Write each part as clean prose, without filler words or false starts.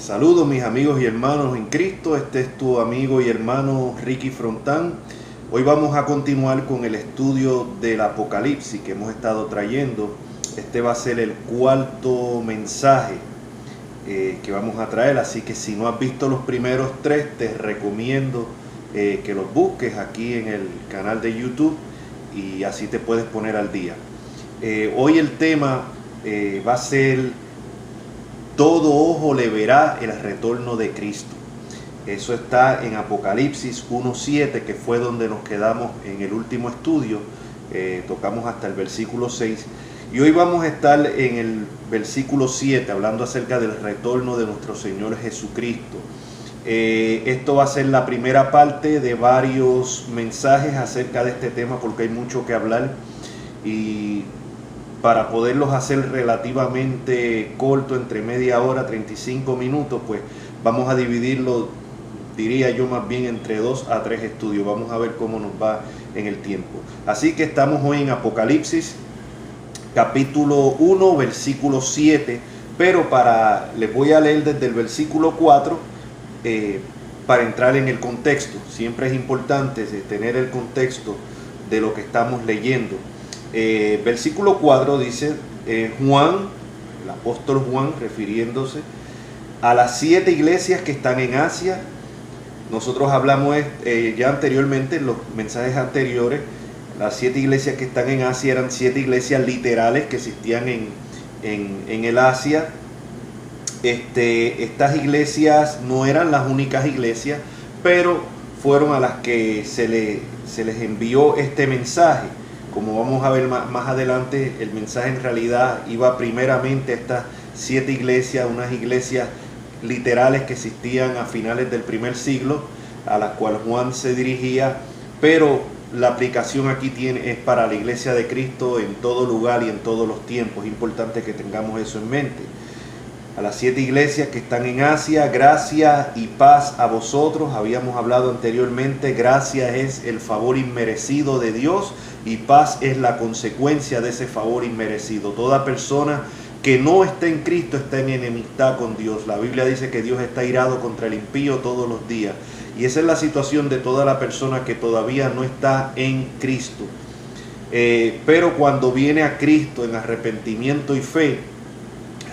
Saludos mis amigos y hermanos en Cristo, este es tu amigo y hermano Ricky Frontán. Hoy vamos a continuar con el estudio del Apocalipsis que hemos estado trayendo. Este va a ser el cuarto mensaje que vamos a traer, así que si no has visto los primeros tres, te recomiendo que los busques aquí en el canal de YouTube y así te puedes poner al día. Hoy el tema va a ser: todo ojo le verá el retorno de Cristo. Eso está en Apocalipsis 1:7, que fue donde nos quedamos en el último estudio. Tocamos hasta el versículo 6. Y hoy vamos a estar en el versículo 7, hablando acerca del retorno de nuestro Señor Jesucristo. Esto va a ser la primera parte de varios mensajes acerca de este tema, porque hay mucho que hablar. Y para poderlos hacer relativamente corto, entre media hora, 35 minutos, pues vamos a dividirlo, diría yo, más bien entre 2 a 3 estudios. Vamos a ver cómo nos va en el tiempo. Así que estamos hoy en Apocalipsis, capítulo 1, versículo 7, pero les voy a leer desde el versículo 4 para entrar en el contexto. Siempre es importante tener el contexto de lo que estamos leyendo. Versículo 4 dice: Juan, el apóstol Juan, refiriéndose a las 7 iglesias que están en Asia. Nosotros hablamos ya anteriormente, en los mensajes anteriores, las 7 iglesias que están en Asia eran 7 iglesias literales que existían en el Asia. Estas iglesias no eran las únicas iglesias, pero fueron a las que se les envió este mensaje. Como vamos a ver más adelante, el mensaje en realidad iba primeramente a estas 7 iglesias, unas iglesias literales que existían a finales del primer siglo, a las cuales Juan se dirigía, pero la aplicación aquí es para la iglesia de Cristo en todo lugar y en todos los tiempos. Es importante que tengamos eso en mente. A las 7 iglesias que están en Asia: gracia y paz a vosotros. Habíamos hablado anteriormente, gracia es el favor inmerecido de Dios y paz es la consecuencia de ese favor inmerecido. Toda persona que no está en Cristo está en enemistad con Dios. La Biblia dice que Dios está irado contra el impío todos los días. Y esa es la situación de toda la persona que todavía no está en Cristo. Pero cuando viene a Cristo en arrepentimiento y fe,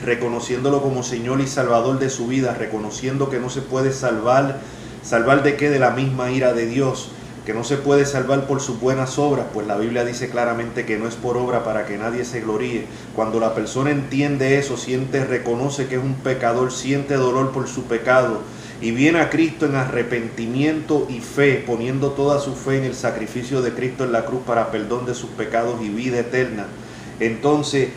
reconociéndolo como Señor y Salvador de su vida, reconociendo que no se puede salvar ¿de qué? De la misma ira de Dios, que no se puede salvar por sus buenas obras, pues la Biblia dice claramente que no es por obra para que nadie se gloríe. Cuando la persona entiende eso, reconoce que es un pecador, siente dolor por su pecado y viene a Cristo en arrepentimiento y fe, poniendo toda su fe en el sacrificio de Cristo en la cruz para perdón de sus pecados y vida eterna, entonces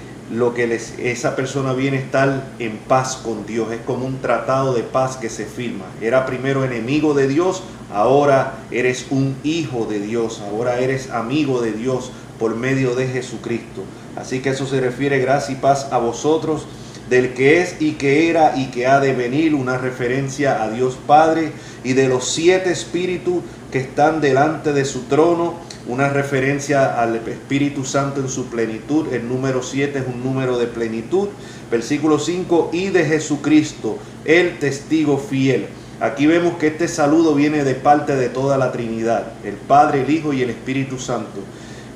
esa persona viene a estar en paz con Dios. Es como un tratado de paz que se firma. Era primero enemigo de Dios, ahora eres un hijo de Dios, ahora eres amigo de Dios por medio de Jesucristo. Así que eso se refiere: gracia y paz a vosotros, del que es y que era y que ha de venir, una referencia a Dios Padre, y de los 7 espíritus que están delante de su trono, una referencia al Espíritu Santo en su plenitud. El número 7 es un número de plenitud. Versículo 5: y de Jesucristo, el testigo fiel. Aquí vemos que este saludo viene de parte de toda la Trinidad, el Padre, el Hijo y el Espíritu Santo.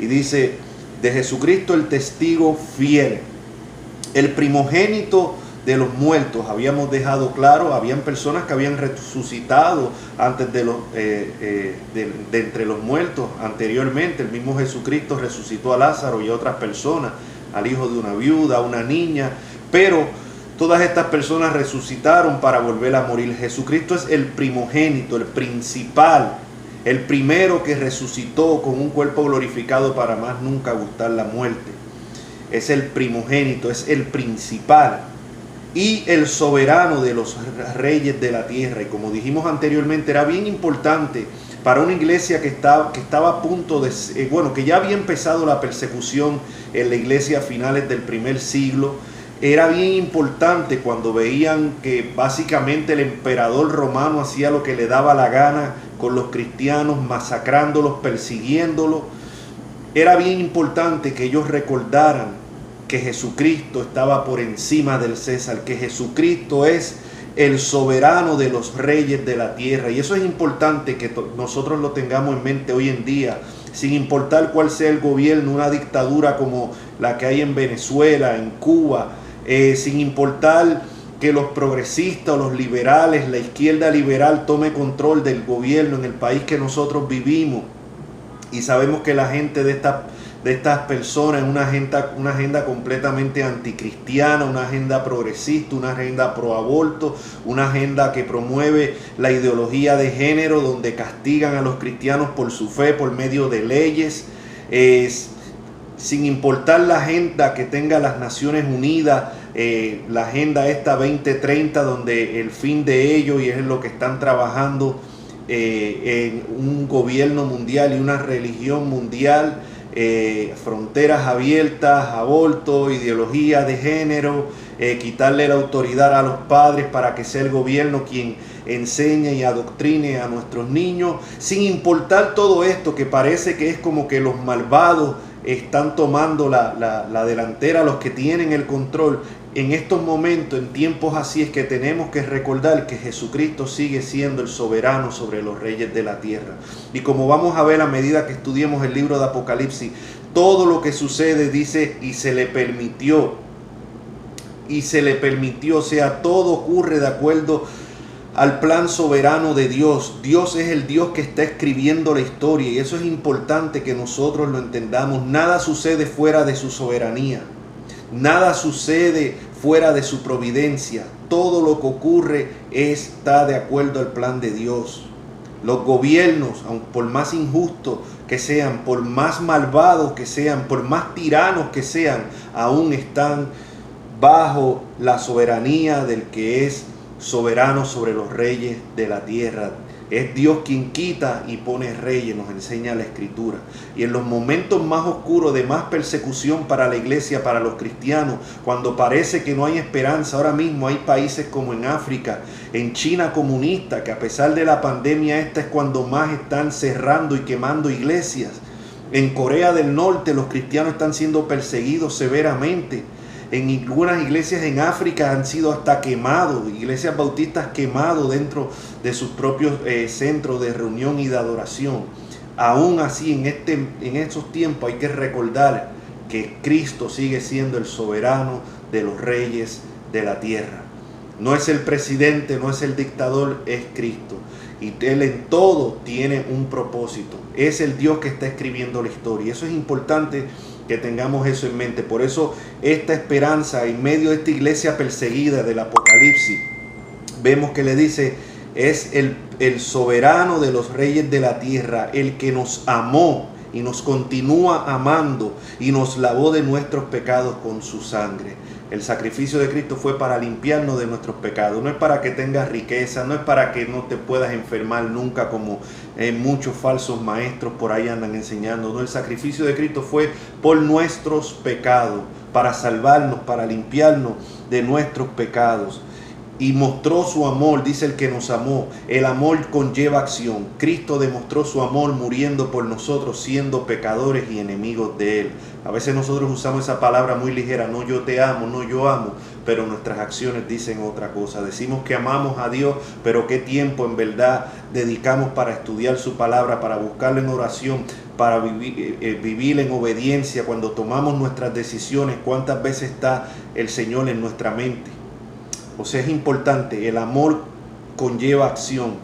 Y dice: de Jesucristo, el testigo fiel, el primogénito de los muertos. Habíamos dejado claro, habían personas que habían resucitado antes de entre los muertos anteriormente. El mismo Jesucristo resucitó a Lázaro y a otras personas, al hijo de una viuda, a una niña, pero todas estas personas resucitaron para volver a morir. Jesucristo es el primogénito, el principal, el primero que resucitó con un cuerpo glorificado para más nunca gustar la muerte. Es el primogénito, es el principal y el soberano de los reyes de la tierra. Y como dijimos anteriormente, era bien importante para una iglesia que estaba a punto de, que ya había empezado la persecución en la iglesia a finales del primer siglo. Era bien importante cuando veían que básicamente el emperador romano hacía lo que le daba la gana con los cristianos, masacrándolos, persiguiéndolos. Era bien importante que ellos recordaran que Jesucristo estaba por encima del César, que Jesucristo es el soberano de los reyes de la tierra. Y eso es importante que nosotros lo tengamos en mente hoy en día, sin importar cuál sea el gobierno, una dictadura como la que hay en Venezuela, en Cuba, sin importar que los progresistas o los liberales, la izquierda liberal tome control del gobierno en el país que nosotros vivimos. Y sabemos que la gente de estas personas es una agenda completamente anticristiana, una agenda progresista, una agenda pro aborto, una agenda que promueve la ideología de género, donde castigan a los cristianos por su fe por medio de leyes, sin importar la agenda que tenga las Naciones Unidas, la agenda esta 2030, donde el fin de ellos, y es lo que están trabajando, en un gobierno mundial y una religión mundial, fronteras abiertas, aborto, ideología de género, quitarle la autoridad a los padres para que sea el gobierno quien enseñe y adoctrine a nuestros niños, sin importar todo esto que parece que es como que los malvados están tomando la delantera, los que tienen el control. En estos momentos, en tiempos así, es que tenemos que recordar que Jesucristo sigue siendo el soberano sobre los reyes de la tierra. Y como vamos a ver a medida que estudiemos el libro de Apocalipsis, todo lo que sucede, dice, y se le permitió, o sea, todo ocurre de acuerdo al plan soberano de Dios. Dios es el Dios que está escribiendo la historia, y eso es importante que nosotros lo entendamos. Nada sucede fuera de su soberanía. Nada sucede fuera de su providencia. Todo lo que ocurre está de acuerdo al plan de Dios. Los gobiernos, aunque por más injustos que sean, por más malvados que sean, por más tiranos que sean, aún están bajo la soberanía del que es soberano sobre los reyes de la tierra. Es Dios quien quita y pone reyes, nos enseña la Escritura. Y en los momentos más oscuros de más persecución para la iglesia, para los cristianos, cuando parece que no hay esperanza, ahora mismo hay países como en África, en China comunista, que a pesar de la pandemia esta es cuando más están cerrando y quemando iglesias. En Corea del Norte los cristianos están siendo perseguidos severamente. En algunas iglesias en África han sido hasta quemados, iglesias bautistas quemados dentro de sus propios centros de reunión y de adoración. Aún así, en estos tiempos hay que recordar que Cristo sigue siendo el soberano de los reyes de la tierra. No es el presidente, no es el dictador, es Cristo. Y Él en todo tiene un propósito. Es el Dios que está escribiendo la historia. Y eso es importante que tengamos eso en mente. Por eso esta esperanza en medio de esta iglesia perseguida del Apocalipsis, vemos que le dice, es el soberano de los reyes de la tierra, el que nos amó y nos continúa amando y nos lavó de nuestros pecados con su sangre. El sacrificio de Cristo fue para limpiarnos de nuestros pecados. No es para que tengas riqueza, no es para que no te puedas enfermar nunca como muchos falsos maestros por ahí andan enseñando. No, el sacrificio de Cristo fue por nuestros pecados, para salvarnos, para limpiarnos de nuestros pecados. Y mostró su amor, dice el que nos amó. El amor conlleva acción. Cristo demostró su amor muriendo por nosotros, siendo pecadores y enemigos de Él. A veces nosotros usamos esa palabra muy ligera, no yo te amo, no yo amo, pero nuestras acciones dicen otra cosa. Decimos que amamos a Dios, pero qué tiempo en verdad dedicamos para estudiar su palabra, para buscarla en oración, para vivir en obediencia. Cuando tomamos nuestras decisiones, ¿cuántas veces está el Señor en nuestra mente? O sea, es importante, el amor conlleva acción.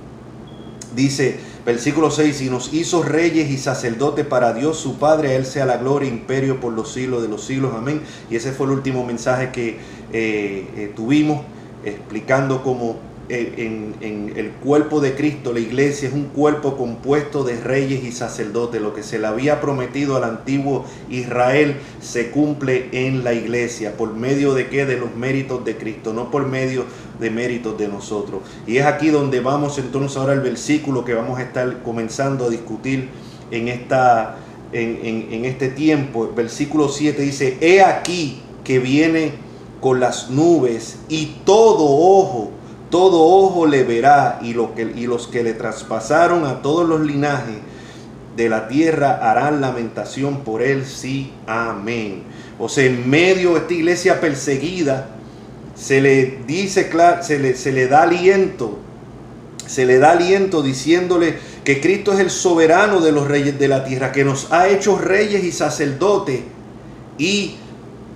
Dice, versículo 6, y nos hizo reyes y sacerdotes para Dios su Padre, a Él sea la gloria e imperio por los siglos de los siglos. Amén. Y ese fue el último mensaje que tuvimos, explicando cómo en el cuerpo de Cristo, la iglesia es un cuerpo compuesto de reyes y sacerdotes. Lo que se le había prometido al antiguo Israel se cumple en la iglesia. ¿Por medio de qué? De los méritos de Cristo, no por medio de méritos de nosotros. Y es aquí donde vamos entonces ahora al versículo que vamos a estar comenzando a discutir en este tiempo. El versículo 7 dice, he aquí que viene con las nubes y todo ojo le verá, y los que le traspasaron a todos los linajes de la tierra harán lamentación por él, sí, amén. O sea, en medio de esta iglesia perseguida, se le dice, se le da aliento, diciéndole que Cristo es el soberano de los reyes de la tierra, que nos ha hecho reyes y sacerdotes, y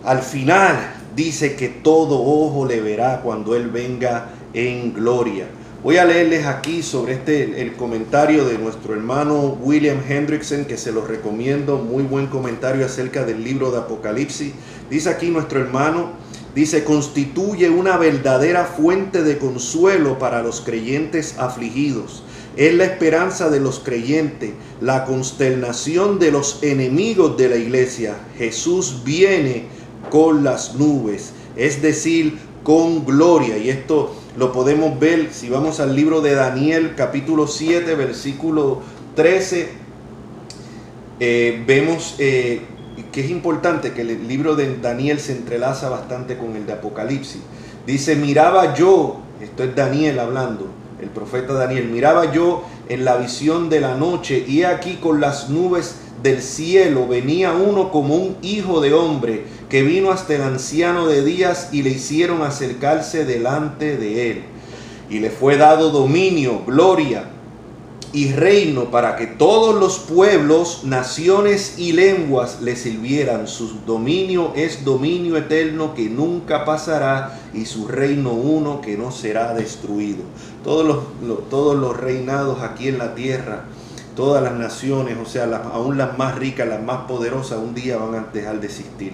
al final dice que todo ojo le verá cuando Él venga en gloria. Voy a leerles aquí sobre el comentario de nuestro hermano William Hendrickson, que se los recomiendo, muy buen comentario acerca del libro de Apocalipsis. Dice aquí nuestro hermano, dice: constituye una verdadera fuente de consuelo para los creyentes afligidos. Es la esperanza de los creyentes, la consternación de los enemigos de la iglesia. Jesús viene con las nubes, es decir, con gloria. Y esto lo podemos ver si vamos al libro de Daniel, capítulo 7, versículo 13. Vemos que es importante que el libro de Daniel se entrelaza bastante con el de Apocalipsis. Dice: miraba yo, esto es Daniel hablando, el profeta Daniel, miraba yo en la visión de la noche, y aquí con las nubes del cielo venía uno como un hijo de hombre, que vino hasta el anciano de días, y le hicieron acercarse delante de él. Y le fue dado dominio, gloria y reino, para que todos los pueblos, naciones y lenguas le sirvieran. Su dominio es dominio eterno que nunca pasará, y su reino uno que no será destruido. Todos los reinados aquí en la tierra, todas las naciones, o sea, aún las más ricas, las más poderosas, un día van a dejar de existir.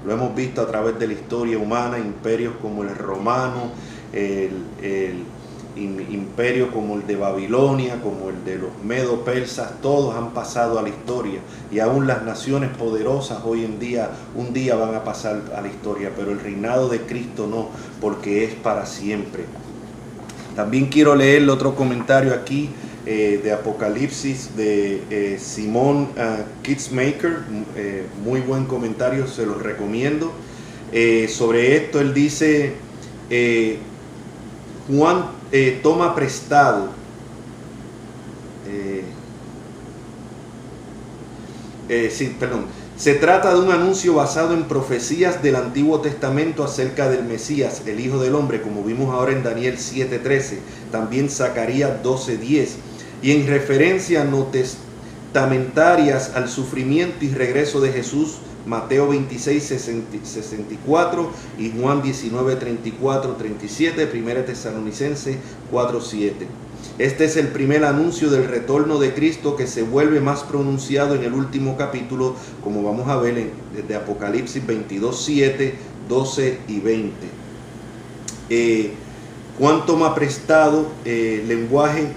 Lo hemos visto a través de la historia humana, imperios como el romano, el imperio como el de Babilonia, como el de los medo-persas, todos han pasado a la historia, y aún las naciones poderosas hoy en día, un día van a pasar a la historia, pero el reinado de Cristo no, porque es para siempre. También quiero leer otro comentario aquí de Apocalipsis de Simon Kitzmaker, muy buen comentario, se los recomiendo. Sobre esto él dice: Juan toma prestado se trata de un anuncio basado en profecías del Antiguo Testamento acerca del Mesías, el Hijo del Hombre, como vimos ahora en Daniel 7:13, también Zacarías 12:10, y en referencia no testamentarias al sufrimiento y regreso de Jesús, Mateo 26:64 y Juan 19:34-37, 1 Tesalonicenses 4:7. Este es el primer anuncio del retorno de Cristo, que se vuelve más pronunciado en el último capítulo, como vamos a ver desde Apocalipsis 22:7, 12 y 20. Juan toma prestado lenguaje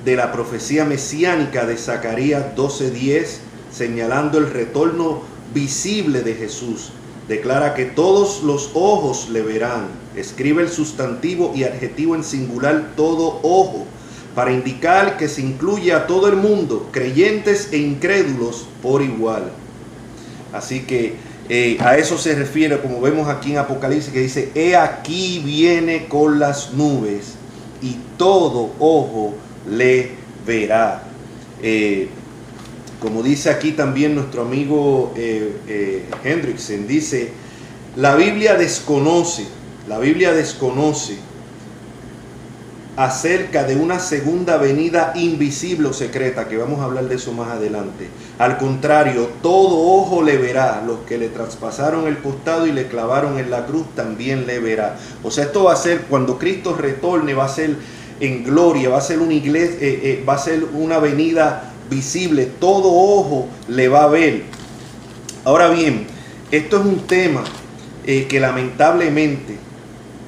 de la profecía mesiánica de Zacarías 12:10, señalando el retorno visible de Jesús. Declara que todos los ojos le verán. Escribe el sustantivo y adjetivo en singular, todo ojo, para indicar que se incluye a todo el mundo, creyentes e incrédulos por igual. Así que a eso se refiere, como vemos aquí en Apocalipsis, que dice: he aquí viene con las nubes, y todo ojo le verá. Como dice aquí también nuestro amigo Hendrickson, dice: la Biblia desconoce acerca de una segunda venida invisible o secreta, que vamos a hablar de eso más adelante. Al contrario, todo ojo le verá, los que le traspasaron el costado y le clavaron en la cruz también le verá. O sea, esto va a ser, cuando Cristo retorne, va a ser en gloria, va a ser una iglesia, va a ser una venida visible, todo ojo le va a ver. Ahora bien, esto es un tema que lamentablemente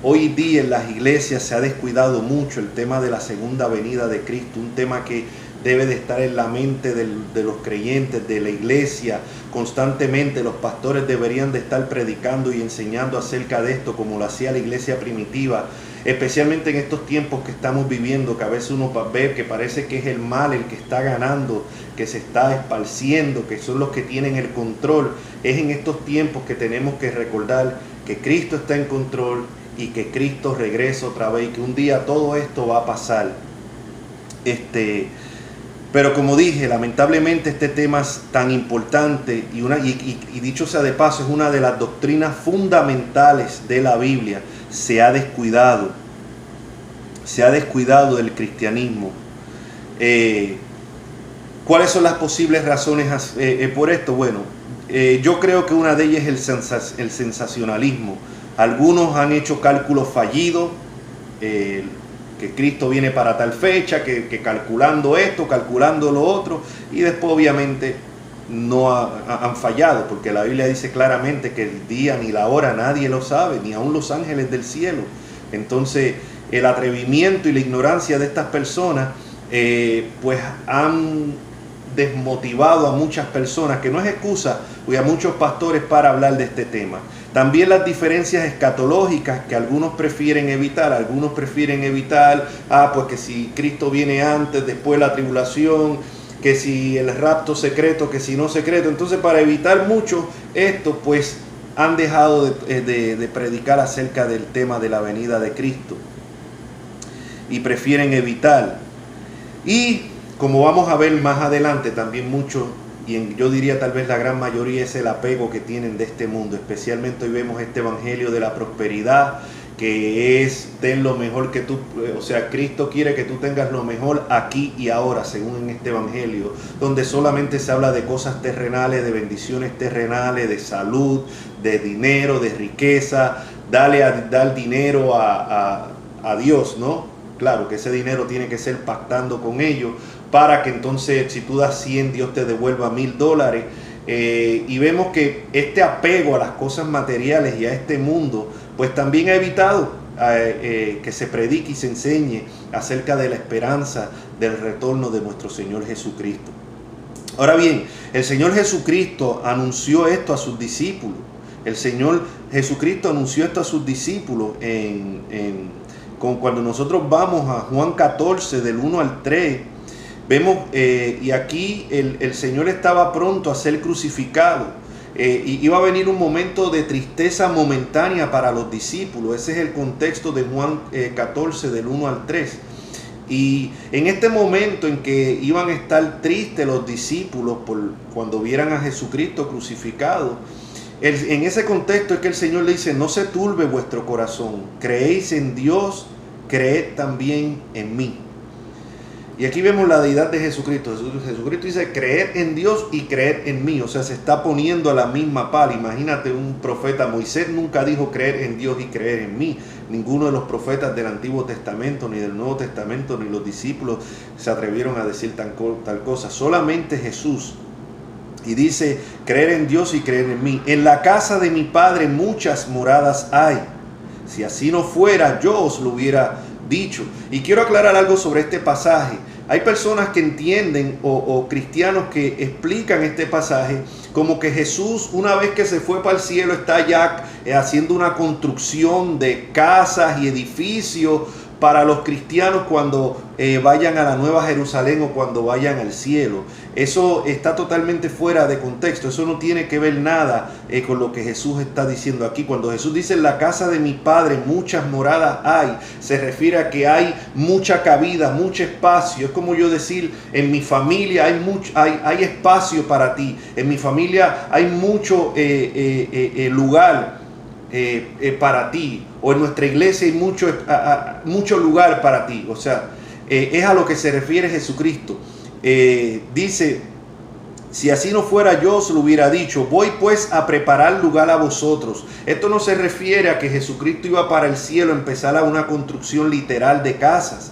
hoy día en las iglesias se ha descuidado mucho, el tema de la segunda venida de Cristo, un tema que debe de estar en la mente de los creyentes, de la iglesia. Constantemente los pastores deberían de estar predicando y enseñando acerca de esto, como lo hacía la iglesia primitiva, especialmente en estos tiempos que estamos viviendo, que a veces uno ve que parece que es el mal el que está ganando, que se está esparciendo, que son los que tienen el control. Es en estos tiempos que tenemos que recordar que Cristo está en control y que Cristo regresa otra vez, y que un día todo esto va a pasar. Pero como dije, lamentablemente este tema es tan importante y dicho sea de paso, es una de las doctrinas fundamentales de la Biblia. se ha descuidado del cristianismo. ¿Cuáles son las posibles razones por esto? Bueno, yo creo que una de ellas es el sensacionalismo. Algunos han hecho cálculos fallidos, que Cristo viene para tal fecha, que calculando esto, calculando lo otro, y después obviamente no han fallado, porque la Biblia dice claramente que el día ni la hora nadie lo sabe, ni aun los ángeles del cielo. Entonces el atrevimiento y la ignorancia de estas personas pues han desmotivado a muchas personas, que no es excusa, y a muchos pastores para hablar de este tema. También las diferencias escatológicas que algunos prefieren evitar, pues que si Cristo viene antes, después la tribulación, que si el rapto secreto, que si no secreto. Entonces, para evitar mucho esto, pues han dejado de predicar acerca del tema de la venida de Cristo y prefieren evitar. Y como vamos a ver más adelante, también mucho, y yo diría tal vez la gran mayoría, es el apego que tienen de este mundo. Especialmente hoy vemos este evangelio de la prosperidad, que es ten lo mejor que tú, o sea, Cristo quiere que tú tengas lo mejor aquí y ahora, según en este evangelio, donde solamente se habla de cosas terrenales, de bendiciones terrenales, de salud, de dinero, de riqueza. Dar dinero a Dios, ¿no? Claro que ese dinero tiene que ser pactando con ellos, para que entonces si tú das 100, Dios te devuelva $1000. Y vemos que este apego a las cosas materiales y a este mundo, pues también ha evitado que se predique y se enseñe acerca de la esperanza del retorno de nuestro Señor Jesucristo. Ahora bien, el Señor Jesucristo anunció esto a sus discípulos. El Señor Jesucristo anunció esto a sus discípulos cuando nosotros vamos a Juan 14, del 1 al 3, vemos, y aquí el Señor estaba pronto a ser crucificado, y iba a venir un momento de tristeza momentánea para los discípulos. Ese es el contexto de Juan 14, del 1 al 3. Y en este momento en que iban a estar tristes los discípulos cuando vieran a Jesucristo crucificado, en ese contexto es que el Señor le dice: no se turbe vuestro corazón, creéis en Dios, creed también en mí. Y aquí vemos la deidad de Jesucristo. Jesucristo dice: creed en Dios y creed en mí. O sea, se está poniendo a la misma par. Imagínate un profeta. Moisés nunca dijo creer en Dios y creer en mí. Ninguno de los profetas del Antiguo Testamento, ni del Nuevo Testamento, ni los discípulos se atrevieron a decir tal cosa. Solamente Jesús. Y dice: creer en Dios y creer en mí. En la casa de mi Padre muchas moradas hay. Si así no fuera, yo os lo hubiera dicho. Y quiero aclarar algo sobre este pasaje. Hay personas que entienden o cristianos que explican este pasaje como que Jesús, una vez que se fue para el cielo, está ya haciendo una construcción de casas y edificios para los cristianos cuando vayan a la Nueva Jerusalén o cuando vayan al cielo. Eso está totalmente fuera de contexto. Eso no tiene que ver nada con lo que Jesús está diciendo aquí. Cuando Jesús dice: en la casa de mi Padre muchas moradas hay, se refiere a que hay mucha cabida, mucho espacio. Es como yo decir: en mi familia hay espacio para ti. En mi familia hay mucho lugar para ti, o en nuestra iglesia hay mucho lugar para ti. O sea, es a lo que se refiere Jesucristo. Dice: si así no fuera, yo os lo hubiera dicho, voy pues a preparar lugar a vosotros. Esto no se refiere a que Jesucristo iba para el cielo a empezar a una construcción literal de casas.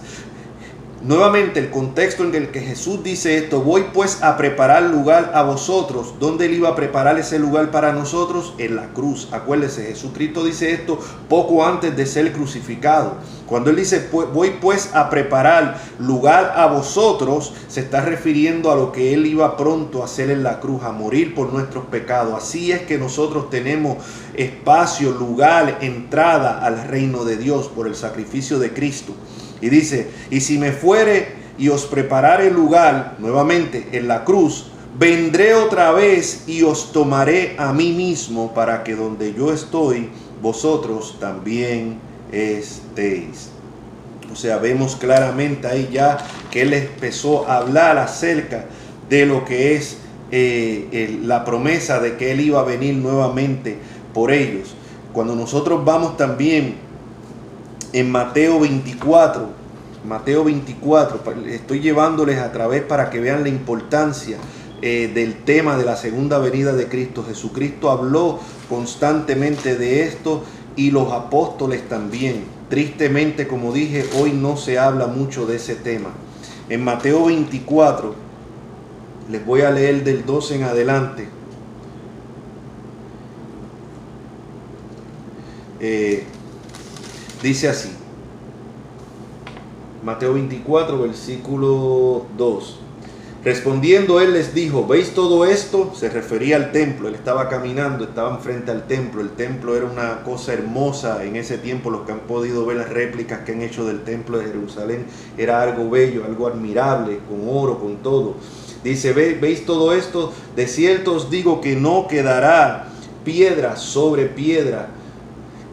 Nuevamente, el contexto en el que Jesús dice esto: voy pues a preparar lugar a vosotros. ¿Dónde Él iba a preparar ese lugar para nosotros? En la cruz. Acuérdese, Jesucristo dice esto poco antes de ser crucificado. Cuando Él dice: voy pues a preparar lugar a vosotros, se está refiriendo a lo que Él iba pronto a hacer en la cruz, a morir por nuestros pecados. Así es que nosotros tenemos espacio, lugar, entrada al reino de Dios por el sacrificio de Cristo. Y dice: y si me fuere y os preparare lugar, nuevamente en la cruz, vendré otra vez y os tomaré a mí mismo, para que donde yo estoy, vosotros también estéis. O sea, vemos claramente ahí ya que Él empezó a hablar acerca de lo que es la promesa de que Él iba a venir nuevamente por ellos. Cuando nosotros vamos también en Mateo 24, estoy llevándoles a través para que vean la importancia del tema de la segunda venida de Cristo. Jesucristo habló constantemente de esto y los apóstoles también. Tristemente, como dije, hoy no se habla mucho de ese tema. En Mateo 24, les voy a leer del 12 en adelante. Dice así, Mateo 24, versículo 2. Respondiendo él les dijo, ¿veis todo esto? Se refería al templo. Él estaba caminando, estaban frente al templo. El templo era una cosa hermosa en ese tiempo. Los que han podido ver las réplicas que han hecho del templo de Jerusalén, era algo bello, algo admirable, con oro, con todo. Dice, ¿veis todo esto? De cierto os digo que no quedará piedra sobre piedra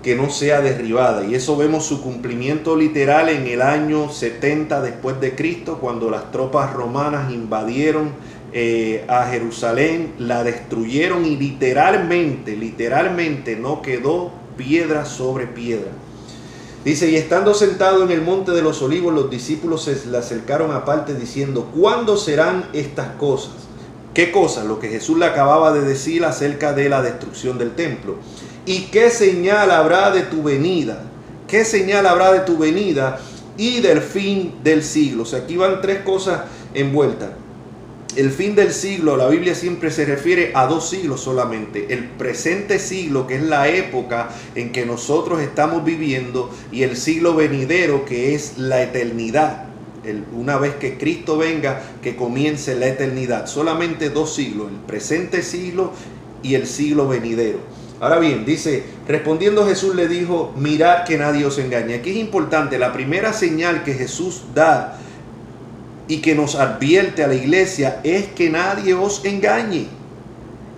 que no sea derribada. Y eso vemos su cumplimiento literal en el año 70 después de Cristo, cuando las tropas romanas invadieron a Jerusalén, la destruyeron y literalmente no quedó piedra sobre piedra. Dice, y estando sentado en el monte de los olivos, los discípulos se le acercaron aparte diciendo, ¿cuándo serán estas cosas? ¿Qué cosas? Lo que Jesús le acababa de decir acerca de la destrucción del templo. ¿Y qué señal habrá de tu venida? ¿Qué señal habrá de tu venida y del fin del siglo? O sea, aquí van tres cosas envueltas. El fin del siglo, la Biblia siempre se refiere a 2 siglos solamente. El presente siglo, que es la época en que nosotros estamos viviendo, y el siglo venidero, que es la eternidad. Una vez que Cristo venga, que comience la eternidad. Solamente 2 siglos, el presente siglo y el siglo venidero. Ahora bien, dice, respondiendo Jesús le dijo, mirad que nadie os engañe. Aquí es importante, la primera señal que Jesús da y que nos advierte a la iglesia es que nadie os engañe.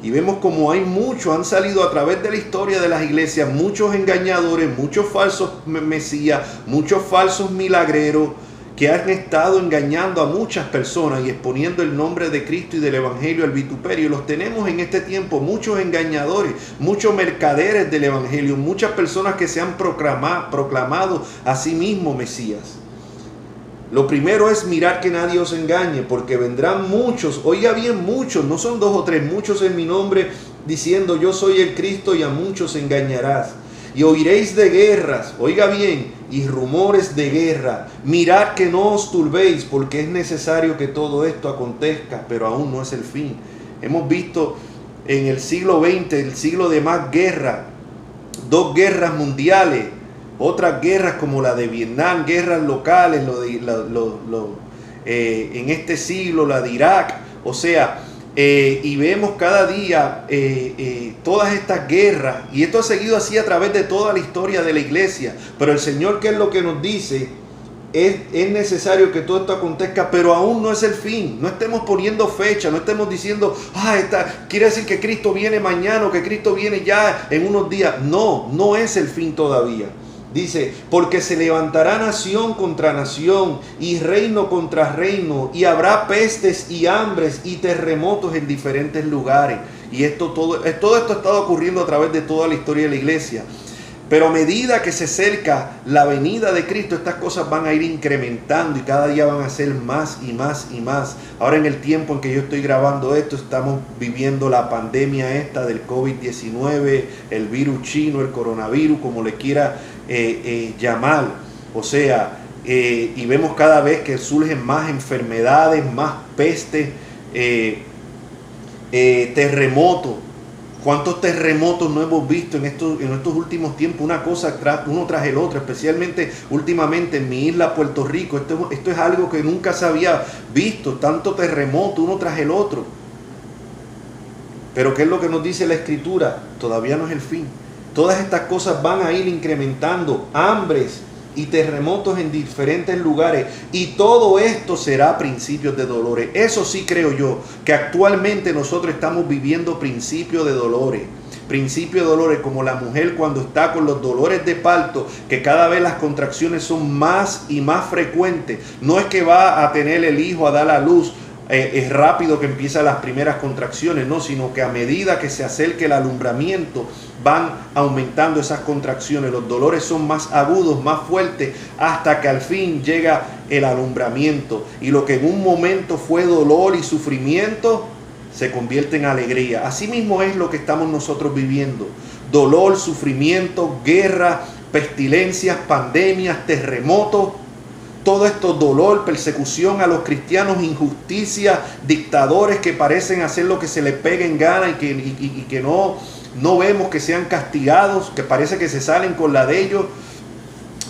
Y vemos como hay muchos, han salido a través de la historia de las iglesias, muchos engañadores, muchos falsos mesías, muchos falsos milagreros, que han estado engañando a muchas personas y exponiendo el nombre de Cristo y del Evangelio al vituperio. Los tenemos en este tiempo, muchos engañadores, muchos mercaderes del Evangelio, muchas personas que se han proclamado a sí mismos Mesías. Lo primero es mirar que nadie os engañe, porque vendrán muchos, oiga bien, muchos, no son 2 o 3, muchos en mi nombre, diciendo yo soy el Cristo, y a muchos engañarás. Y oiréis de guerras, oiga bien, y rumores de guerra. Mirad que no os turbéis, porque es necesario que todo esto acontezca, pero aún no es el fin. Hemos visto en el siglo XX, el siglo de más guerra, 2 guerras mundiales, otras guerras como la de Vietnam, guerras locales, en este siglo la de Irak, o sea, y vemos cada día todas estas guerras, y esto ha seguido así a través de toda la historia de la iglesia. Pero el Señor, ¿qué es lo que nos dice? Es necesario que todo esto acontezca, pero aún no es el fin. No estemos poniendo fecha, no estemos diciendo, quiere decir que Cristo viene mañana o que Cristo viene ya en unos días. No, no es el fin todavía. Dice, porque se levantará nación contra nación y reino contra reino, y habrá pestes y hambres y terremotos en diferentes lugares. Y todo esto ha estado ocurriendo a través de toda la historia de la iglesia. Pero a medida que se acerca la venida de Cristo, estas cosas van a ir incrementando y cada día van a ser más y más y más. Ahora, en el tiempo en que yo estoy grabando esto, estamos viviendo la pandemia esta del COVID-19, el virus chino, el coronavirus, como le quiera llamar. O sea, y vemos cada vez que surgen más enfermedades, más pestes, terremotos. ¿Cuántos terremotos no hemos visto en estos últimos tiempos? Una cosa uno tras el otro, especialmente últimamente en mi isla Puerto Rico. Esto es algo que nunca se había visto, tanto terremoto uno tras el otro. Pero ¿qué es lo que nos dice la Escritura? Todavía no es el fin. Todas estas cosas van a ir incrementando, hambres y terremotos en diferentes lugares, y todo esto será principios de dolores. Eso sí creo yo, que actualmente nosotros estamos viviendo principios de dolores. Principios de dolores, como la mujer cuando está con los dolores de parto, que cada vez las contracciones son más y más frecuentes. No es que va a tener el hijo a dar a luz es rápido que empiezan las primeras contracciones, no, sino que a medida que se acerque el alumbramiento van aumentando esas contracciones, los dolores son más agudos, más fuertes, hasta que al fin llega el alumbramiento, y lo que en un momento fue dolor y sufrimiento se convierte en alegría. Así mismo es lo que estamos nosotros viviendo: dolor, sufrimiento, guerra, pestilencias, pandemias, terremotos. Todo esto, dolor, persecución a los cristianos, injusticia, dictadores que parecen hacer lo que se les pegue en gana y que no vemos que sean castigados, que parece que se salen con la de ellos.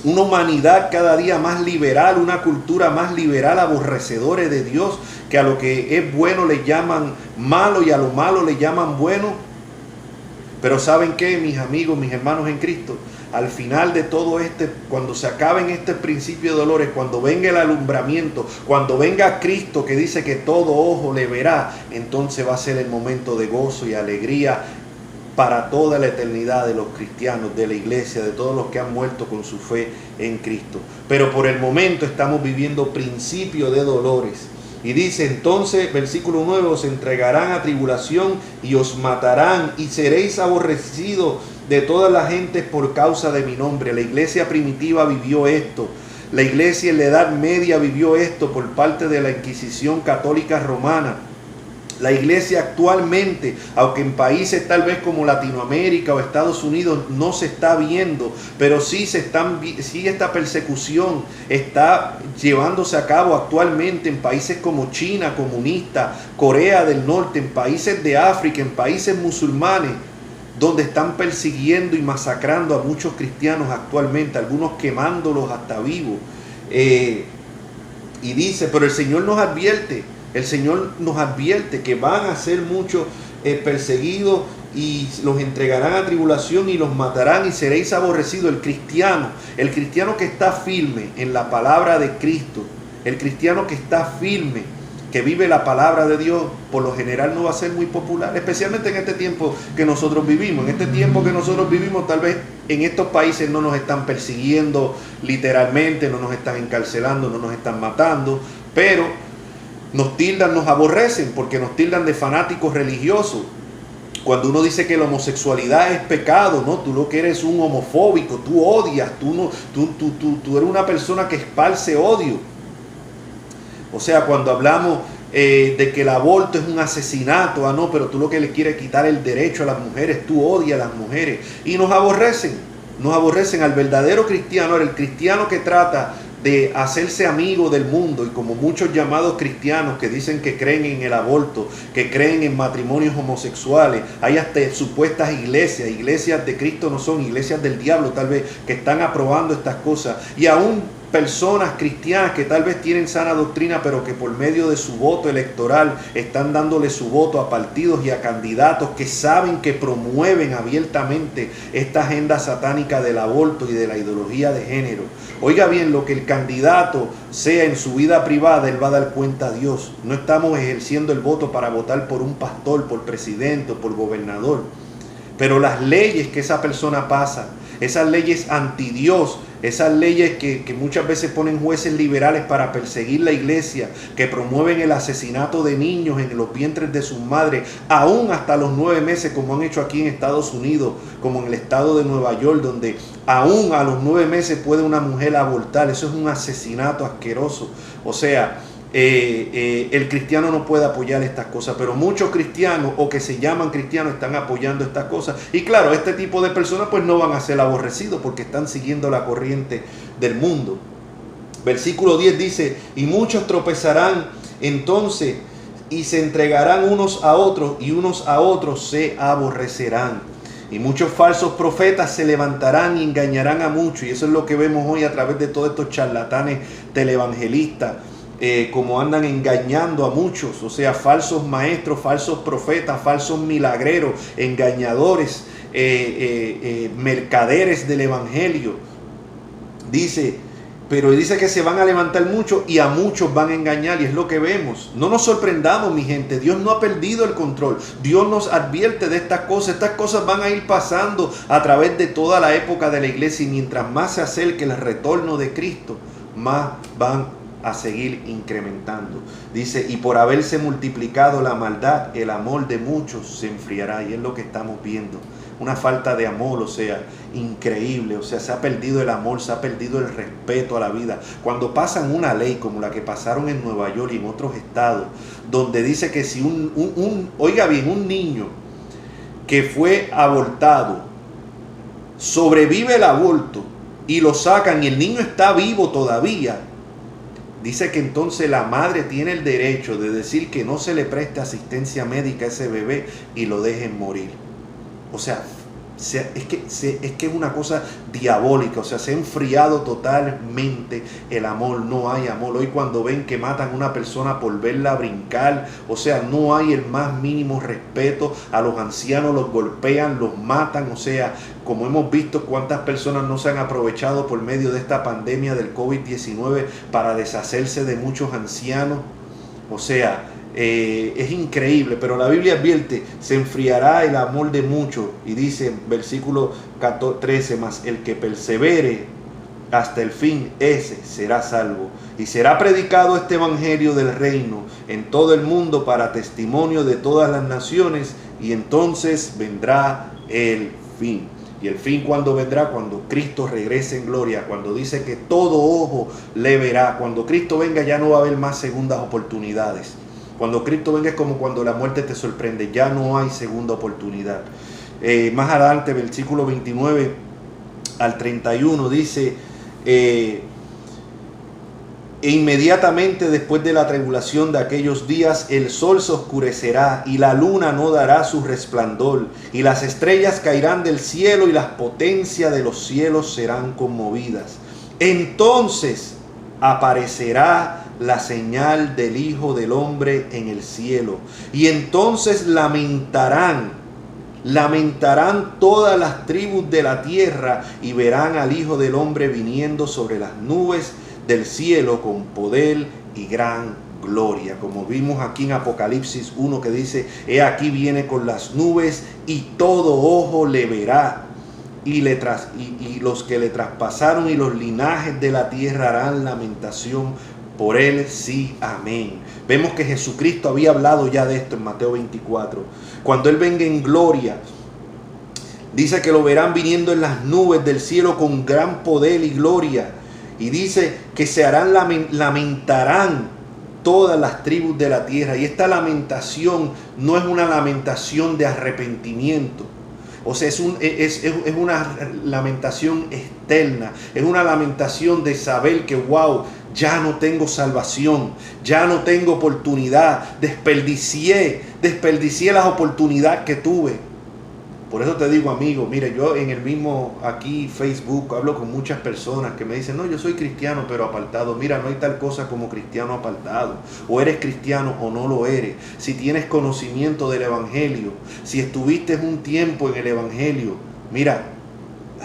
Una humanidad cada día más liberal, una cultura más liberal, aborrecedores de Dios, que a lo que es bueno le llaman malo y a lo malo le llaman bueno. Pero ¿saben qué, mis amigos, mis hermanos en Cristo? Al final de todo cuando se acaben este principio de dolores, cuando venga el alumbramiento, cuando venga Cristo que dice que todo ojo le verá, entonces va a ser el momento de gozo y alegría para toda la eternidad de los cristianos, de la iglesia, de todos los que han muerto con su fe en Cristo. Pero por el momento estamos viviendo principio de dolores. Y dice entonces, versículo 9, os entregarán a tribulación y os matarán y seréis aborrecidos de todas las gentes por causa de mi nombre. La iglesia primitiva vivió esto. La iglesia en la Edad Media vivió esto por parte de la Inquisición Católica Romana. La iglesia actualmente, aunque en países tal vez como Latinoamérica o Estados Unidos no se está viendo, pero sí esta persecución está llevándose a cabo actualmente en países como China comunista, Corea del Norte, en países de África, en países musulmanes, donde están persiguiendo y masacrando a muchos cristianos actualmente, algunos quemándolos hasta vivos. Y dice, pero el Señor nos advierte que van a ser muchos perseguidos y los entregarán a tribulación y los matarán y seréis aborrecidos. El cristiano que está firme en la palabra de Cristo, el cristiano que está firme, que vive la palabra de Dios, por lo general no va a ser muy popular, especialmente en este tiempo que nosotros vivimos. En este tiempo que nosotros vivimos, tal vez en estos países no nos están persiguiendo literalmente, no nos están encarcelando, no nos están matando, pero nos tildan, nos aborrecen porque nos tildan de fanáticos religiosos. Cuando uno dice que la homosexualidad es pecado, ¿no? Tú lo que eres un homofóbico, tú odias, tú eres una persona que esparce odio. O sea, cuando hablamos de que el aborto es un asesinato, no, pero tú lo que le quieres quitar el derecho a las mujeres, tú odias a las mujeres. Y nos aborrecen al verdadero cristiano, el cristiano que trata de hacerse amigo del mundo, y como muchos llamados cristianos que dicen que creen en el aborto, que creen en matrimonios homosexuales. Hay hasta supuestas iglesias de Cristo no son, iglesias del diablo tal vez, que están aprobando estas cosas. Y aún personas cristianas que tal vez tienen sana doctrina, pero que por medio de su voto electoral están dándole su voto a partidos y a candidatos que saben que promueven abiertamente esta agenda satánica del aborto y de la ideología de género. Oiga bien, lo que el candidato sea en su vida privada, él va a dar cuenta a Dios. No estamos ejerciendo el voto para votar por un pastor, por presidente o por gobernador. Pero las leyes que esa persona pasa, esas leyes anti Dios, esas leyes que muchas veces ponen jueces liberales para perseguir la iglesia, que promueven el asesinato de niños en los vientres de sus madres, aún hasta los 9 meses, como han hecho aquí en Estados Unidos, como en el estado de Nueva York, donde aún a los 9 meses puede una mujer abortar. Eso es un asesinato asqueroso. O sea, el cristiano no puede apoyar estas cosas, pero muchos cristianos o que se llaman cristianos están apoyando estas cosas. Y claro, este tipo de personas pues no van a ser aborrecidos porque están siguiendo la corriente del mundo. Versículo 10 dice, y muchos tropezarán entonces y se entregarán unos a otros y unos a otros se aborrecerán. Y muchos falsos profetas se levantarán y engañarán a muchos. Y eso es lo que vemos hoy a través de todos estos charlatanes televangelistas. Como andan engañando a muchos, o sea, falsos maestros, falsos profetas, falsos milagreros, engañadores, mercaderes del evangelio. Pero dice que se van a levantar muchos y a muchos van a engañar, y es lo que vemos. No nos sorprendamos, mi gente, Dios no ha perdido el control. Dios nos advierte de estas cosas van a ir pasando a través de toda la época de la iglesia, y mientras más se acerque el retorno de Cristo, más van a seguir incrementando. Dice, y por haberse multiplicado la maldad, el amor de muchos se enfriará. Y es lo que estamos viendo. Una falta de amor, o sea, increíble. O sea, se ha perdido el amor, se ha perdido el respeto a la vida. Cuando pasan una ley como la que pasaron en Nueva York y en otros estados, donde dice que si oiga bien, un niño que fue abortado, sobrevive el aborto y lo sacan y el niño está vivo todavía, dice que entonces la madre tiene el derecho de decir que no se le preste asistencia médica a ese bebé y lo dejen morir. O sea, es que es una cosa diabólica. O sea, se ha enfriado totalmente el amor. No hay amor. Hoy cuando ven que matan a una persona por verla brincar, o sea, no hay el más mínimo respeto. A los ancianos los golpean, los matan. O sea, como hemos visto cuántas personas no se han aprovechado por medio de esta pandemia del COVID-19 para deshacerse de muchos ancianos. O sea, es increíble, pero la Biblia advierte, se enfriará el amor de muchos, y dice en versículo 13, más el que persevere hasta el fin, ese será salvo. Y será predicado este evangelio del reino en todo el mundo para testimonio de todas las naciones, y entonces vendrá el fin. Y el fin, ¿cuándo vendrá? Cuando Cristo regrese en gloria, cuando dice que todo ojo le verá. Cuando Cristo venga ya no va a haber más segundas oportunidades. Cuando Cristo venga es como cuando la muerte te sorprende, ya no hay segunda oportunidad. Más adelante, versículo 29 al 31 dice, e inmediatamente después de la tribulación de aquellos días, el sol se oscurecerá y la luna no dará su resplandor, y las estrellas caerán del cielo y las potencias de los cielos serán conmovidas. Entonces aparecerá la señal del Hijo del Hombre en el cielo, y entonces lamentarán todas las tribus de la tierra, y verán al Hijo del Hombre viniendo sobre las nubes del cielo con poder y gran gloria. Como vimos aquí en Apocalipsis 1 que dice, he aquí viene con las nubes y todo ojo le verá. Y los que le traspasaron y los linajes de la tierra harán lamentación por él, sí, amén. Vemos que Jesucristo había hablado ya de esto en Mateo 24. Cuando él venga en gloria, dice que lo verán viniendo en las nubes del cielo con gran poder y gloria. Y dice que se harán lamentarán todas las tribus de la tierra. Y esta lamentación no es una lamentación de arrepentimiento. O sea, es una lamentación externa. Es una lamentación de saber que, wow, ya no tengo salvación, ya no tengo oportunidad, desperdicié las oportunidades que tuve. Por eso te digo, amigo, mire, yo en el mismo aquí Facebook hablo con muchas personas que me dicen, no, yo soy cristiano pero apartado. Mira, no hay tal cosa como cristiano apartado. O eres cristiano o no lo eres. Si tienes conocimiento del evangelio, si estuviste un tiempo en el evangelio, mira,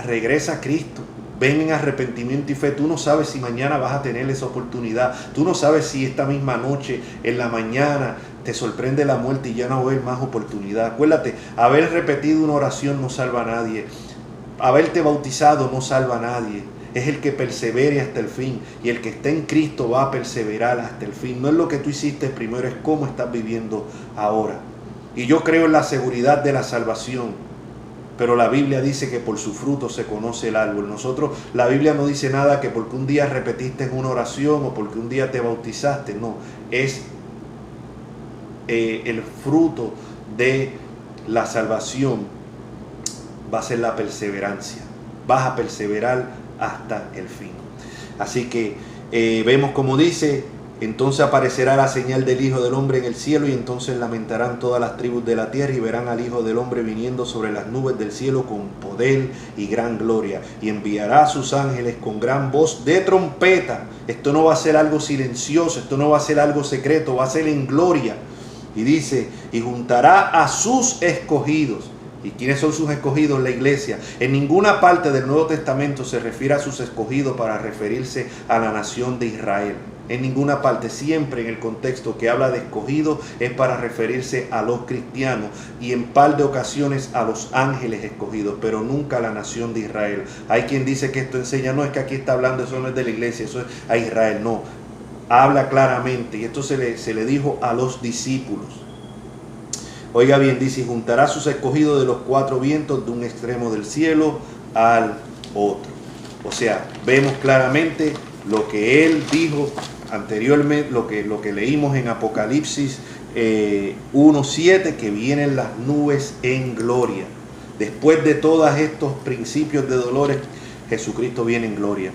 regresa a Cristo. Ven en arrepentimiento y fe. Tú no sabes si mañana vas a tener esa oportunidad. Tú no sabes si esta misma noche, en la mañana, te sorprende la muerte y ya no va a haber más oportunidad. Acuérdate, haber repetido una oración no salva a nadie. Haberte bautizado no salva a nadie. Es el que persevere hasta el fin. Y el que está en Cristo va a perseverar hasta el fin. No es lo que tú hiciste primero, es cómo estás viviendo ahora. Y yo creo en la seguridad de la salvación. Pero la Biblia dice que por su fruto se conoce el árbol. La Biblia no dice nada que porque un día repetiste una oración o porque un día te bautizaste. No, es el fruto de la salvación va a ser la perseverancia. Vas a perseverar hasta el fin. Así que vemos como dice, entonces aparecerá la señal del Hijo del Hombre en el cielo, y entonces lamentarán todas las tribus de la tierra, y verán al Hijo del Hombre viniendo sobre las nubes del cielo con poder y gran gloria, y enviará a sus ángeles con gran voz de trompeta. Esto no va a ser algo silencioso, esto no va a ser algo secreto, va a ser en gloria. Y dice, y juntará a sus escogidos. ¿Y quiénes son sus escogidos? La iglesia. En ninguna parte del Nuevo Testamento se refiere a sus escogidos para referirse a la nación de Israel. En ninguna parte, siempre en el contexto que habla de escogidos es para referirse a los cristianos, y en par de ocasiones a los ángeles escogidos, pero nunca a la nación de Israel. Hay quien dice que esto enseña, no, es que aquí está hablando, eso no es de la iglesia, eso es a Israel. No, habla claramente, y esto se le dijo a los discípulos. Oiga bien, dice: juntará a sus escogidos de los cuatro vientos, de un extremo del cielo al otro. O sea, vemos claramente lo que él dijo anteriormente, lo que leímos en Apocalipsis 1:7, que vienen las nubes en gloria. Después de todos estos principios de dolores, Jesucristo viene en gloria.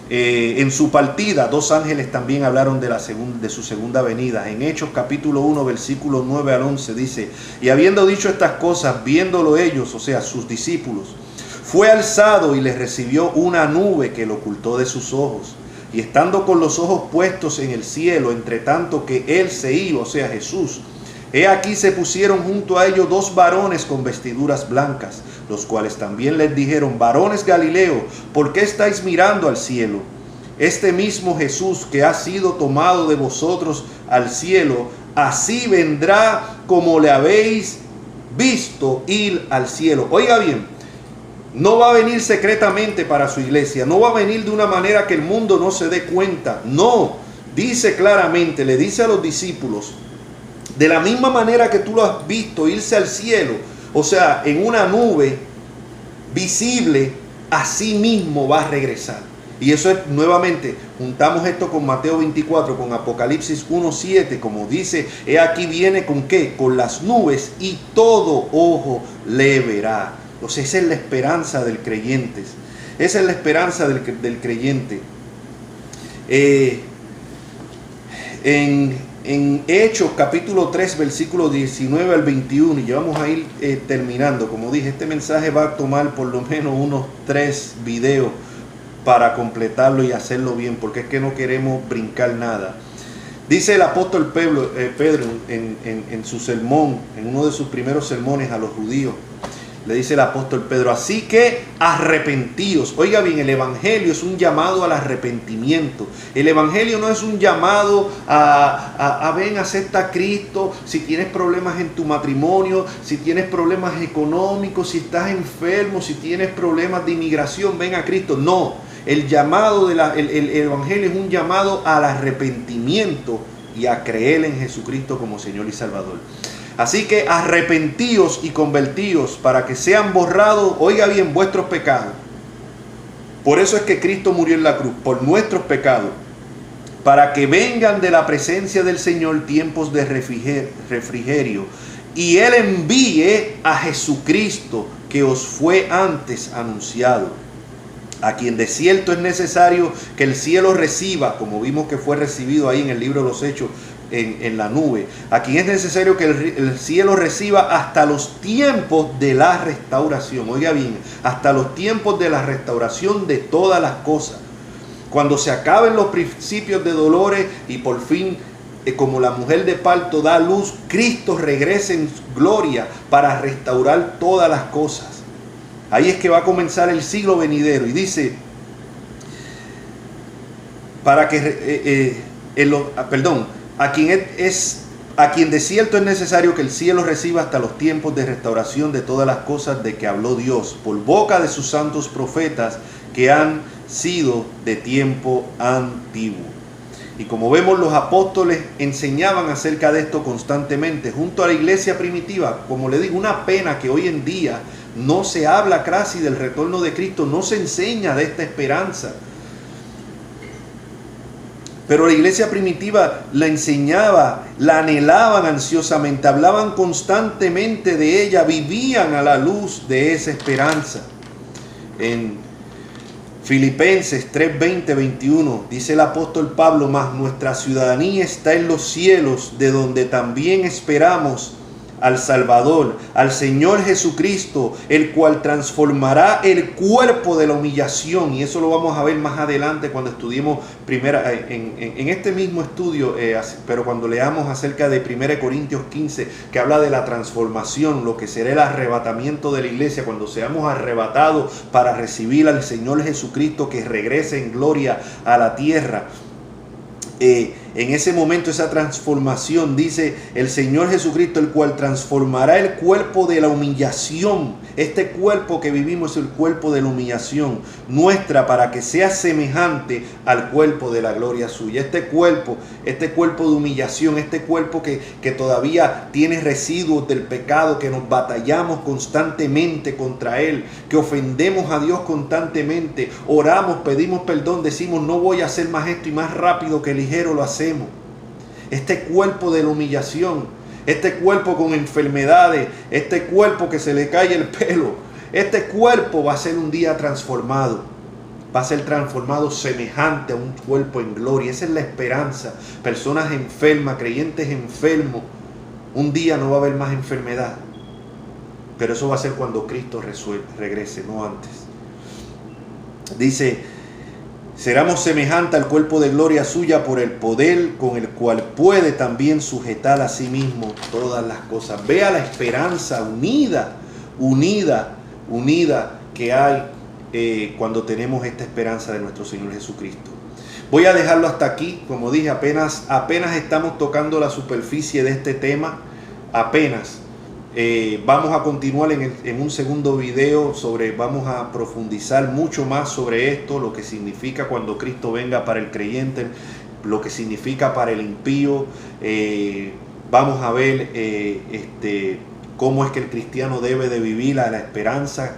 En su partida, dos ángeles también hablaron de su segunda venida. En Hechos capítulo 1, versículos 9 al 11 dice: y habiendo dicho estas cosas, viéndolo ellos, o sea, sus discípulos, fue alzado y les recibió una nube que lo ocultó de sus ojos. Y estando con los ojos puestos en el cielo, entre tanto que él se iba, o sea, Jesús, he aquí se pusieron junto a ellos dos varones con vestiduras blancas, los cuales también les dijeron: varones Galileo, ¿por qué estáis mirando al cielo? Este mismo Jesús que ha sido tomado de vosotros al cielo, así vendrá como le habéis visto ir al cielo. Oiga bien, no va a venir secretamente para su iglesia, no va a venir de una manera que el mundo no se dé cuenta. No, dice claramente, le dice a los discípulos: de la misma manera que tú lo has visto irse al cielo, o sea, en una nube visible, así mismo va a regresar. Y eso es, nuevamente, juntamos esto con Mateo 24, con Apocalipsis 1:7, como dice: he aquí viene con ¿qué? Con las nubes, y todo ojo le verá. O sea, esa es la esperanza del creyente. Esa es la esperanza del creyente. En Hechos capítulo 3, versículo 19 al 21, y ya vamos a ir terminando. Como dije, este mensaje va a tomar por lo menos unos 3 videos para completarlo y hacerlo bien, porque es que no queremos brincar nada. Dice el apóstol Pedro en su sermón, en uno de sus primeros sermones a los judíos, le dice el apóstol Pedro: así que arrepentíos. Oiga bien, el evangelio es un llamado al arrepentimiento. El evangelio no es un llamado ven, acepta a Cristo. Si tienes problemas en tu matrimonio, si tienes problemas económicos, si estás enfermo, si tienes problemas de inmigración, ven a Cristo. No, el llamado el evangelio es un llamado al arrepentimiento y a creer en Jesucristo como Señor y Salvador. Así que arrepentíos y convertíos para que sean borrados, oiga bien, vuestros pecados. Por eso es que Cristo murió en la cruz, por nuestros pecados, para que vengan de la presencia del Señor tiempos de refrigerio, y Él envíe a Jesucristo, que os fue antes anunciado, a quien de cierto es necesario que el cielo reciba, como vimos que fue recibido ahí en el libro de los Hechos, en la nube, a quien es necesario que el cielo reciba hasta los tiempos de la restauración. Oiga bien, hasta los tiempos de la restauración de todas las cosas. Cuando se acaben los principios de dolores y por fin, como la mujer de parto da luz, Cristo regrese en gloria para restaurar todas las cosas. Ahí es que va a comenzar el siglo venidero. Y dice, para que a quien de cierto es necesario que el cielo reciba hasta los tiempos de restauración de todas las cosas de que habló Dios por boca de sus santos profetas, que han sido de tiempo antiguo. Y como vemos, los apóstoles enseñaban acerca de esto constantemente junto a la iglesia primitiva. Como le digo, una pena que hoy en día no se habla casi del retorno de Cristo, no se enseña de esta esperanza. Pero la iglesia primitiva la enseñaba, la anhelaban ansiosamente, hablaban constantemente de ella, vivían a la luz de esa esperanza. En Filipenses 3:20-21 dice el apóstol Pablo: mas nuestra ciudadanía está en los cielos, de donde también esperamos al Salvador, al Señor Jesucristo, el cual transformará el cuerpo de la humillación. Y eso lo vamos a ver más adelante cuando estudiemos en este mismo estudio, pero cuando leamos acerca de 1 Corintios 15, que habla de la transformación, lo que será el arrebatamiento de la iglesia, cuando seamos arrebatados para recibir al Señor Jesucristo que regrese en gloria a la tierra. En ese momento, esa transformación, dice el Señor Jesucristo, el cual transformará el cuerpo de la humillación. Este cuerpo que vivimos es el cuerpo de la humillación nuestra, para que sea semejante al cuerpo de la gloria suya. Este cuerpo de humillación, este cuerpo que todavía tiene residuos del pecado, que nos batallamos constantemente contra él, que ofendemos a Dios constantemente, oramos, pedimos perdón, decimos no voy a hacer más esto, y más rápido que ligero lo hacemos. Este cuerpo de la humillación, este cuerpo con enfermedades, este cuerpo que se le cae el pelo, este cuerpo va a ser un día transformado, va a ser transformado semejante a un cuerpo en gloria. Esa es la esperanza. Personas enfermas, creyentes enfermos, un día no va a haber más enfermedad, pero eso va a ser cuando Cristo regrese, no antes. Dice: seremos semejantes al cuerpo de gloria suya por el poder con el cual puede también sujetar a sí mismo todas las cosas. Vea la esperanza unida que hay cuando tenemos esta esperanza de nuestro Señor Jesucristo. Voy a dejarlo hasta aquí. Como dije, apenas estamos tocando la superficie de este tema. Apenas. Vamos a continuar en un segundo video vamos a profundizar mucho más sobre esto, lo que significa cuando Cristo venga para el creyente, lo que significa para el impío. Vamos a ver cómo es que el cristiano debe de vivir a la esperanza,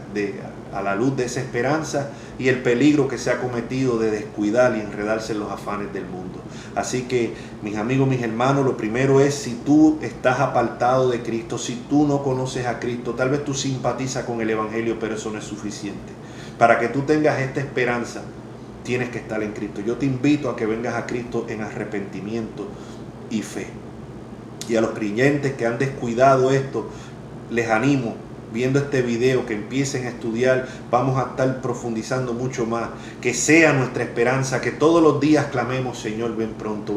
a la luz de esa esperanza, y el peligro que se ha cometido de descuidar y enredarse en los afanes del mundo. Así que, mis amigos, mis hermanos, lo primero es, si tú estás apartado de Cristo, si tú no conoces a Cristo, tal vez tú simpatizas con el Evangelio, pero eso no es suficiente. Para que tú tengas esta esperanza, tienes que estar en Cristo. Yo te invito a que vengas a Cristo en arrepentimiento y fe. Y a los creyentes que han descuidado esto, les animo, viendo este video, que empiecen a estudiar. Vamos a estar profundizando mucho más, que sea nuestra esperanza, que todos los días clamemos: Señor, ven pronto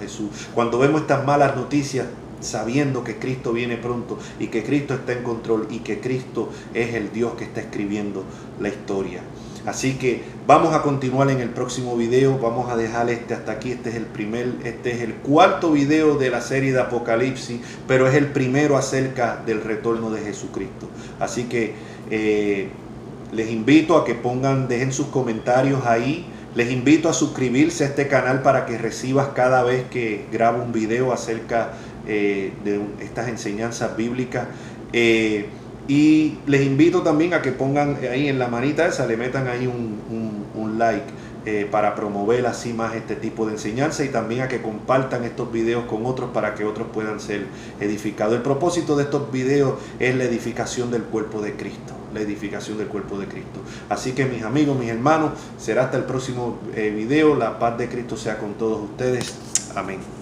Jesús. Cuando vemos estas malas noticias, sabiendo que Cristo viene pronto y que Cristo está en control y que Cristo es el Dios que está escribiendo la historia. Así que vamos a continuar en el próximo video. Vamos a dejar hasta aquí. Este es el cuarto video de la serie de Apocalipsis, pero es el primero acerca del retorno de Jesucristo. Así que les invito a que dejen sus comentarios ahí. Les invito a suscribirse a este canal para que recibas cada vez que grabo un video acerca de estas enseñanzas bíblicas. Y les invito también a que pongan ahí en la manita esa, le metan ahí un like para promover así más este tipo de enseñanza, y también a que compartan estos videos con otros para que otros puedan ser edificados. El propósito de estos videos es la edificación del cuerpo de Cristo, la edificación del cuerpo de Cristo. Así que, mis amigos, mis hermanos, será hasta el próximo video. La paz de Cristo sea con todos ustedes. Amén.